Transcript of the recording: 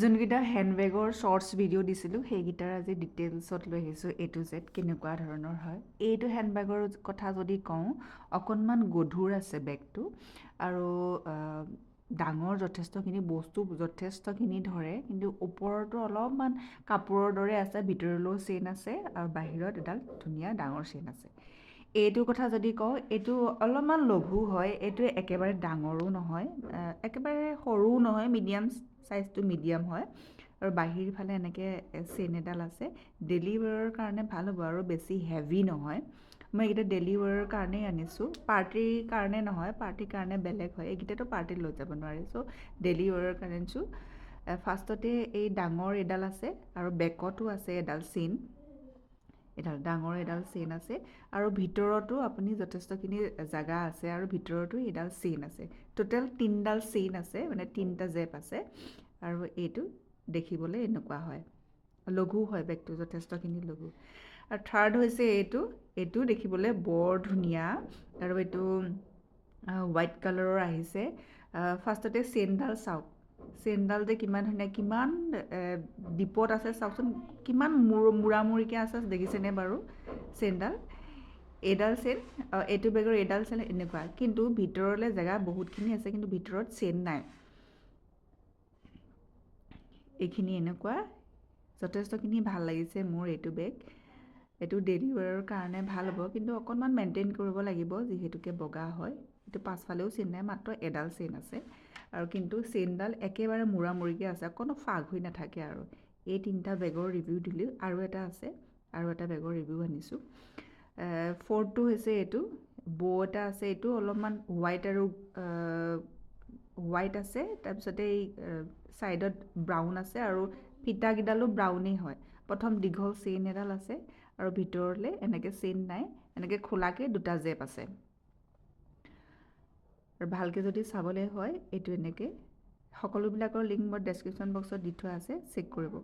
যোনকেইটা হেণ্ডবেগৰ shorts video' দিছিলোঁ সেইকেইটাৰ আজি ডিটেইলছত লৈ আহিছোঁ A to Z কেনেকুৱা ধৰণৰ হয়। এইটো হেণ্ডবেগৰ কথা যদি কওঁ, অকণমান গধুৰ আছে বেগটো আৰু ডাঙৰ যথেষ্টখিনি বস্তু যথেষ্টখিনি ধৰে, কিন্তু ওপৰতো অলপমান কাপোৰৰ দৰে আছে, ভিতৰলৈও চেইন আছে আৰু বাহিৰত এডাল ধুনীয়া ডাঙৰ চেইন আছে। এইটোৰ কথা যদি কওঁ, এইটো অলপমান লঘু হয়, এইটো একেবাৰে ডাঙৰো নহয়, একেবাৰে সৰুও নহয়, মিডিয়াম চাইজটো মিডিয়াম হয় আৰু বাহিৰ ফালে এনেকৈ চেইন এডাল আছে। ডেইলি ৱেৰৰ কাৰণে ভাল হ'ব আৰু বেছি হেভি নহয়। মই এইকেইটা ডেইলি ৱেৰৰ কাৰণেই আনিছোঁ, পাৰ্টিৰ কাৰণে নহয়, পাৰ্টিৰ কাৰণে বেলেগ হয়, এইকেইটাতো পাৰ্টিত লৈ যাব নোৱাৰি, চ' ডেইলি ৱেৰৰ কাৰণে আনিছোঁ। ফাৰ্ষ্টতে এই ডাঙৰ এডাল আছে আৰু বেকতো আছে এডাল চেইন, এডাল ডাঙৰ এডাল চেইন আছে আৰু ভিতৰতো আপুনি যথেষ্টখিনি জেগা আছে আৰু ভিতৰতো এডাল চেইন আছে। টোটেল 3ডাল চেইন আছে, মানে 3টা জেপ আছে আৰু এইটো দেখিবলৈ এনেকুৱা হয়। লঘু হয়, বেগটো যথেষ্টখিনি লঘু। আৰু থাৰ্ড হৈছে এইটো দেখিবলৈ বৰ ধুনীয়া আৰু এইটো হোৱাইট কালাৰৰ আহিছে। ফাৰ্ষ্টতে চেইনডাল চাওক, চেইনডাল যে কিমান ধুনীয়া, কিমান ডিপত আছে চাওকচোন, কিমান মূৰামূৰিকৈ আছে দেখিছেনে বাৰু চেইনডাল। এইডাল চেইন, এইটো বেগৰ এইডাল চেইন এনেকুৱা, কিন্তু ভিতৰলৈ জেগা বহুতখিনি আছে, কিন্তু ভিতৰত চেইন নাই। এইখিনি এনেকুৱা, যথেষ্টখিনি ভাল লাগিছে মোৰ এইটো বেগ। এইটো ডেইলি ৱেৰৰ কাৰণে ভাল হ'ব, কিন্তু অকণমান মেইনটেইন কৰিব লাগিব যিহেতুকে বগা হয়। এইটো পাছফালেও চেইন নাই, মাত্ৰ এডাল চেইন আছে আৰু কিন্তু চেইনডাল একেবাৰে মূৰামূৰিকৈ আছে, অকণো ফাগ হৈ নাথাকে আৰু। এই 3টা বেগৰ ৰিভিউ দিলোঁ, আৰু এটা আছে, আৰু এটা বেগৰ ৰিভিউ আনিছোঁ। ফ'ৰ্থটো হৈছে এইটো, বৌ এটা আছে, এইটো অলপমান হোৱাইট আৰু হোৱাইট আছে, তাৰপিছতে এই ছাইডত ব্ৰাউন আছে আৰু ফিটাকেইডালো ব্ৰাউনেই হয়। প্ৰথম দীঘল চেইন এডাল আছে আৰু ভিতৰলৈ এনেকৈ চেইন নাই, এনেকৈ খোলাকৈ 2টা জেপ আছে। আৰু ভালকৈ যদি চাবলৈ হয়, এইটো এনেকৈ, সকলোবিলাকৰ লিংক মই ডেছক্ৰিপশ্যন বক্সত দি থোৱা আছে, চেক কৰিব।